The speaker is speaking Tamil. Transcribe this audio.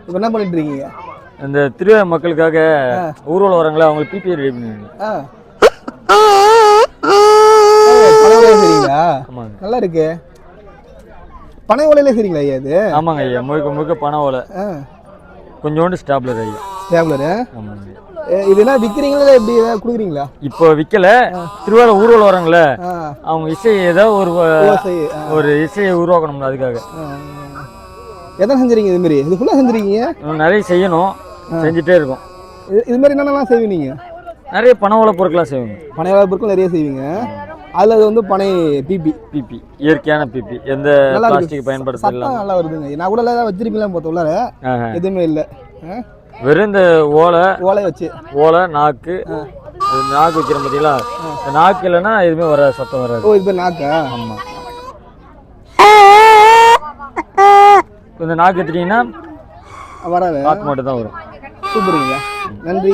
இப்போ என்ன பண்ணிட்டு இருக்கீங்க? இந்த திருவிழா மக்களுக்காக ஊர்வலம் வராங்களா, அவங்களுக்கு பிபி ரெடி பண்ணுவீங்க. பனை ஓலையில செய்றீங்களா? ஆமாங்க. நல்லா இருக்கு. பனை ஓலையில செய்றீங்களா ஐயா இது? ஆமாங்க ஐயா, முழுக்க முழுக்க பனை ஓலை, கொஞ்சோண்டு ஸ்டாப்லர் ஐயா. ஸ்டாப்லரு? ஆமாங்க. இது என்ன விற்கிறீங்களா இல்லை எப்படி ஏதாவது கொடுக்குறீங்களா? இப்போ விற்கல, திருவிழா ஊர்வலம் வராங்களே அவங்க இசை ஏதாவது ஒரு இசையை உருவாக்கணும், அதுக்காக. எத்தனை செஞ்சுறீங்க இது மாதிரி? இது ஃபுல்லாக செஞ்சுருக்கீங்க? நிறைய செய்யணும், செஞ்சுட்டே இருக்கோம். இது மாதிரி என்னென்னலாம் செய்வீங்க நீங்கள்? நிறைய பனை ஓலை பொருட்கள்லாம் செய்வீங்க. பனை ஓலை பொருட்கள் நிறைய செய்வீங்க. அதில் அது வந்து பனை பிபி, இயற்கையான பிபி, எந்த பிளாஸ்டிக் பயன்படுத்தல. நல்லா வருதுங்க. நான் கூட எல்லாம் வச்சிருப்பீங்களா பார்த்து உள்ளார எதுவுமே இல்லை, வெறும் இந்த ஓலை வச்சு நாக்கு வைக்கிறோம் பார்த்தீங்களா, இந்த நாக்கு இல்லைன்னா எதுவுமே வர சத்தம் வராது. ஓ, இது நாக்கா? ஆமாம். இந்த நாக்கு எடுத்துட்டீங்கன்னா வராது, காற்று மட்டும் தான் வரும். சூப்பருங்க, நன்றி.